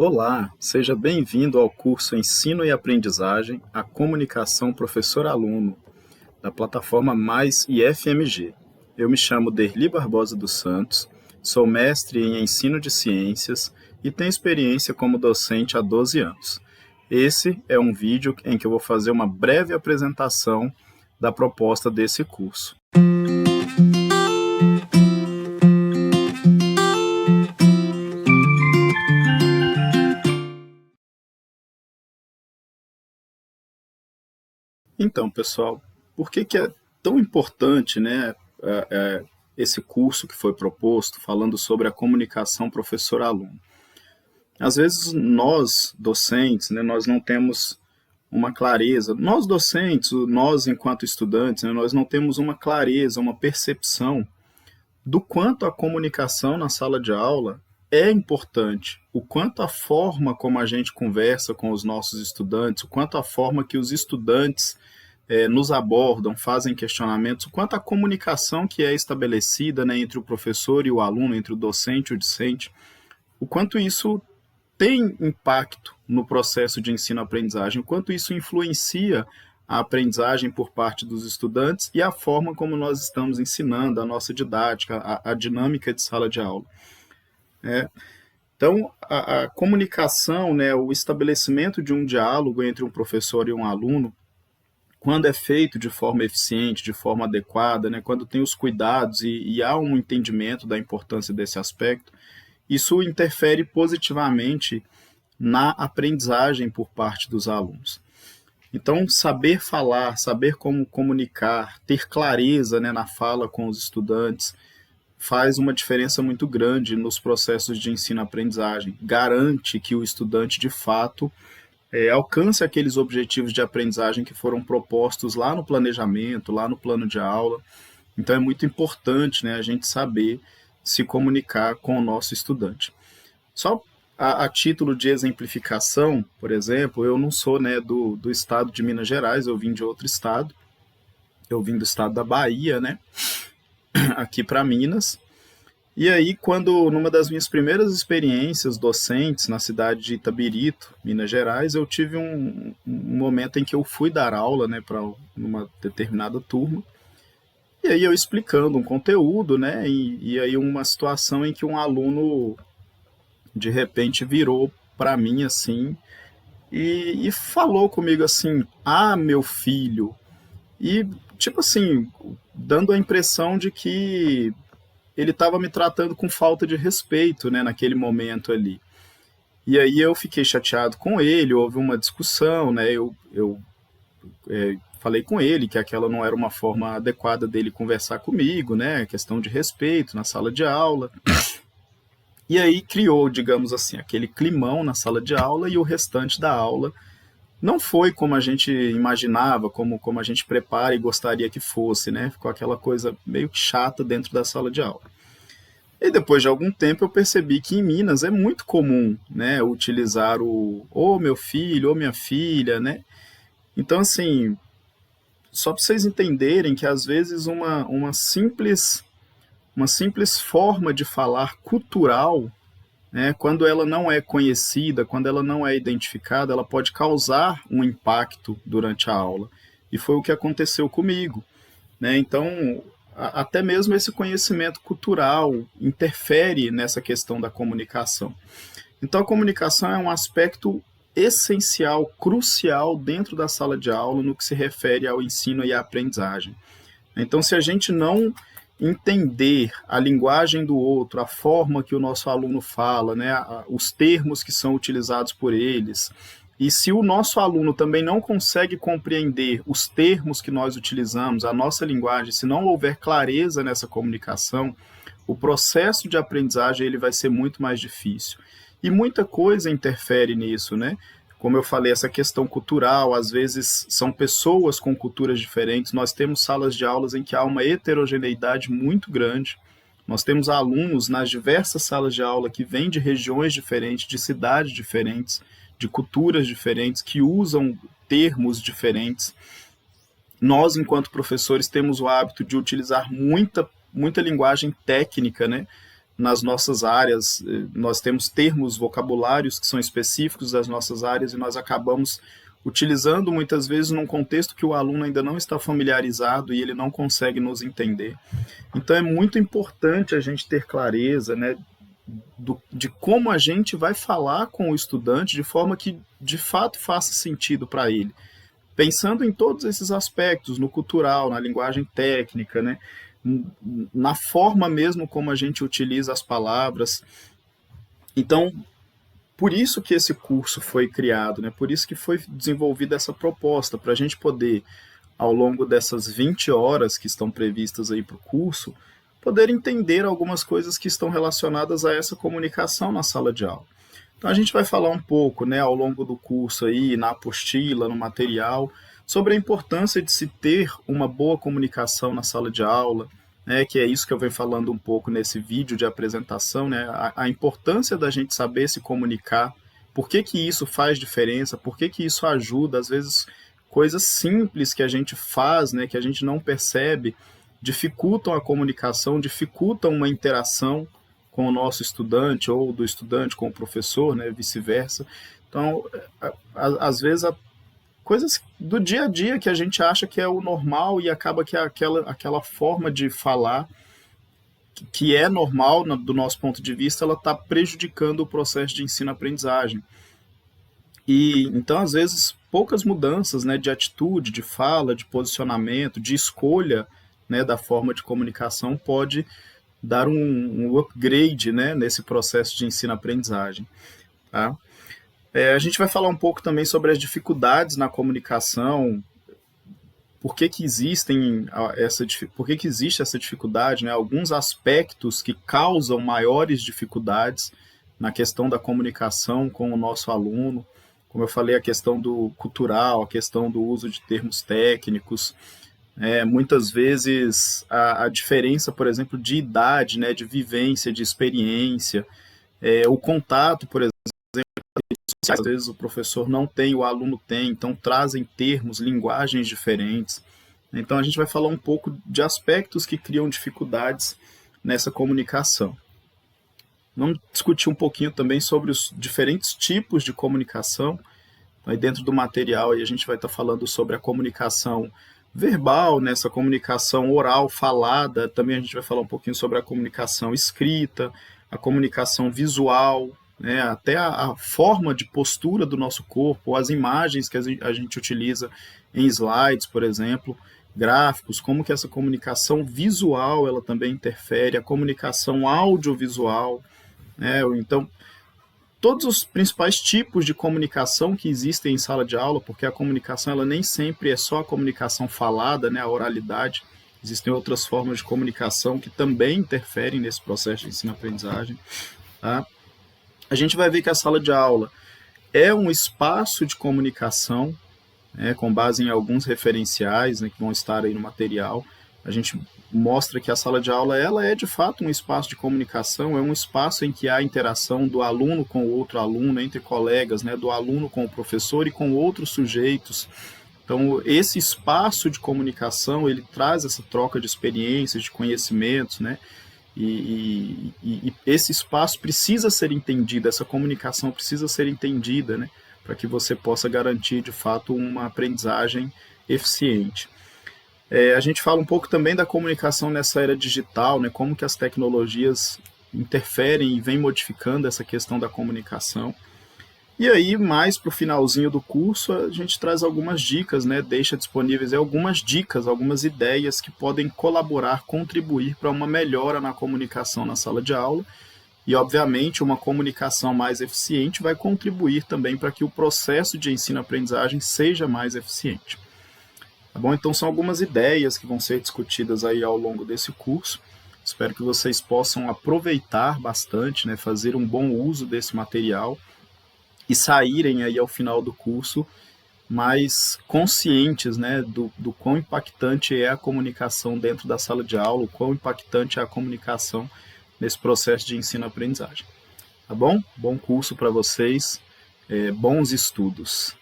Olá, seja bem-vindo ao curso Ensino e Aprendizagem, a Comunicação Professor-Aluno, da plataforma Mais IFMG. Eu me chamo Derli Barbosa dos Santos, sou mestre em Ensino de Ciências e tenho experiência como docente há 12 anos. Esse é um vídeo em que eu vou fazer uma breve apresentação da proposta desse curso. Então, pessoal, por que é tão importante, né, esse curso que foi proposto, falando sobre a comunicação professor-aluno? Às vezes, nós, docentes, né, nós não temos uma clareza, nós docentes, nós enquanto estudantes, né, nós não temos uma clareza, uma percepção do quanto a comunicação na sala de aula é importante, o quanto a forma como a gente conversa com os nossos estudantes, o quanto a forma que os estudantes nos abordam, fazem questionamentos, o quanto a comunicação que é estabelecida, né, entre o professor e o aluno, entre o docente e o discente, o quanto isso tem impacto no processo de ensino-aprendizagem, o quanto isso influencia a aprendizagem por parte dos estudantes e a forma como nós estamos ensinando, a nossa didática, a dinâmica de sala de aula. Então, a comunicação, né, o estabelecimento de um diálogo entre um professor e um aluno, quando é feito de forma eficiente, de forma adequada, né, quando tem os cuidados e há um entendimento da importância desse aspecto, isso interfere positivamente na aprendizagem por parte dos alunos. Então, saber falar, saber como comunicar, ter clareza, né, na fala com os estudantes, faz uma diferença muito grande nos processos de ensino-aprendizagem. Garante que o estudante, de fato, alcance aqueles objetivos de aprendizagem que foram propostos lá no planejamento, lá no plano de aula. Então, é muito importante, né, a gente saber se comunicar com o nosso estudante. Só a título de exemplificação, por exemplo, eu não sou, né, do estado de Minas Gerais, eu vim de outro estado, eu vim do estado da Bahia, né, aqui para Minas. E aí, quando numa das minhas primeiras experiências docentes na cidade de Itabirito, Minas Gerais, eu tive um momento em que eu fui dar aula, né, para uma determinada turma, e aí eu explicando um conteúdo, né, e aí uma situação em que um aluno de repente virou para mim assim e falou comigo assim: "Ah, meu filho", e tipo assim, dando a impressão de que ele estava me tratando com falta de respeito, né, naquele momento ali. E aí eu fiquei chateado com ele, houve uma discussão, né, eu falei com ele que aquela não era uma forma adequada dele conversar comigo, né, questão de respeito na sala de aula. E aí criou, digamos assim, aquele climão na sala de aula e o restante da aula não foi como a gente imaginava, como a gente prepara e gostaria que fosse, né? Ficou aquela coisa meio que chata dentro da sala de aula. E depois de algum tempo eu percebi que em Minas é muito comum, né, utilizar o "ô meu filho", "ô minha filha", né? Então, assim, só para vocês entenderem que às vezes uma simples forma de falar cultural, né, quando ela não é conhecida, quando ela não é identificada, ela pode causar um impacto durante a aula. E foi o que aconteceu comigo, né? Então, até mesmo esse conhecimento cultural interfere nessa questão da comunicação. Então, a comunicação é um aspecto essencial, crucial dentro da sala de aula no que se refere ao ensino e à aprendizagem. Então, se a gente não entender a linguagem do outro, a forma que o nosso aluno fala, né, os termos que são utilizados por eles, e se o nosso aluno também não consegue compreender os termos que nós utilizamos, a nossa linguagem, se não houver clareza nessa comunicação, o processo de aprendizagem ele vai ser muito mais difícil. E muita coisa interfere nisso, né? Como eu falei, essa questão cultural, às vezes são pessoas com culturas diferentes, nós temos salas de aulas em que há uma heterogeneidade muito grande, nós temos alunos nas diversas salas de aula que vêm de regiões diferentes, de cidades diferentes, de culturas diferentes, que usam termos diferentes. Nós, enquanto professores, temos o hábito de utilizar muita linguagem técnica, né? nas nossas áreas, nós temos termos, vocabulários que são específicos das nossas áreas e nós acabamos utilizando muitas vezes num contexto que o aluno ainda não está familiarizado e ele não consegue nos entender. Então é muito importante a gente ter clareza, né, de como a gente vai falar com o estudante de forma que de fato faça sentido para ele. Pensando em todos esses aspectos, no cultural, na linguagem técnica, né, na forma mesmo como a gente utiliza as palavras. Então, por isso que esse curso foi criado, né? Por isso que foi desenvolvida essa proposta, para a gente poder, ao longo dessas 20 horas que estão previstas aí para o curso, poder entender algumas coisas que estão relacionadas a essa comunicação na sala de aula. Então a gente vai falar um pouco, né, ao longo do curso aí, na apostila, no material, sobre a importância de se ter uma boa comunicação na sala de aula, né, que é isso que eu venho falando um pouco nesse vídeo de apresentação, né, a importância da gente saber se comunicar, por que que isso faz diferença, por que que isso ajuda, às vezes coisas simples que a gente faz, né, que a gente não percebe, dificultam a comunicação, dificultam uma interação com o nosso estudante ou do estudante com o professor, né, vice-versa. Então, às vezes, coisas do dia a dia que a gente acha que é o normal e acaba que aquela forma de falar que é normal do nosso ponto de vista, ela está prejudicando o processo de ensino-aprendizagem. E então, às vezes, poucas mudanças, né, de atitude, de fala, de posicionamento, de escolha, né, da forma de comunicação pode dar um upgrade, né, nesse processo de ensino-aprendizagem. Tá? A gente vai falar um pouco também sobre as dificuldades na comunicação, por que que por que que existe essa dificuldade, né? Alguns aspectos que causam maiores dificuldades na questão da comunicação com o nosso aluno, como eu falei, a questão do cultural, a questão do uso de termos técnicos, muitas vezes a diferença, por exemplo, de idade, né, de vivência, de experiência, o contato, por exemplo, às vezes o professor não tem, o aluno tem, então trazem termos, linguagens diferentes. Então a gente vai falar um pouco de aspectos que criam dificuldades nessa comunicação. Vamos discutir um pouquinho também sobre os diferentes tipos de comunicação. Aí dentro do material aí a gente vai estar falando sobre a comunicação verbal, nessa comunicação oral, falada, também a gente vai falar um pouquinho sobre a comunicação escrita, a comunicação visual, né, até a forma de postura do nosso corpo, as imagens que a gente utiliza em slides, por exemplo, gráficos, como que essa comunicação visual ela também interfere, a comunicação audiovisual, né, então todos os principais tipos de comunicação que existem em sala de aula, porque a comunicação ela nem sempre é só a comunicação falada, né, a oralidade, existem outras formas de comunicação que também interferem nesse processo de ensino-aprendizagem, tá? A gente vai ver que a sala de aula é um espaço de comunicação, né, com base em alguns referenciais, né, que vão estar aí no material. A gente mostra que a sala de aula ela é de fato um espaço de comunicação, é um espaço em que há interação do aluno com o outro aluno, entre colegas, né, do aluno com o professor e com outros sujeitos. Então, esse espaço de comunicação, ele traz essa troca de experiências, de conhecimentos, né, e esse espaço precisa ser entendido, essa comunicação precisa ser entendida, né, para que você possa garantir, de fato, uma aprendizagem eficiente. A gente fala um pouco também da comunicação nessa era digital, né, como que as tecnologias interferem e vêm modificando essa questão da comunicação. E aí, mais para o finalzinho do curso, a gente traz algumas dicas, né, deixa disponíveis algumas dicas, algumas ideias que podem colaborar, contribuir para uma melhora na comunicação na sala de aula. E, obviamente, uma comunicação mais eficiente vai contribuir também para que o processo de ensino-aprendizagem seja mais eficiente. Tá bom? Então, são algumas ideias que vão ser discutidas aí ao longo desse curso. Espero que vocês possam aproveitar bastante, né, fazer um bom uso desse material e saírem aí ao final do curso mais conscientes, né, do quão impactante é a comunicação dentro da sala de aula, o quão impactante é a comunicação nesse processo de ensino-aprendizagem. Tá bom? Bom curso para vocês, bons estudos.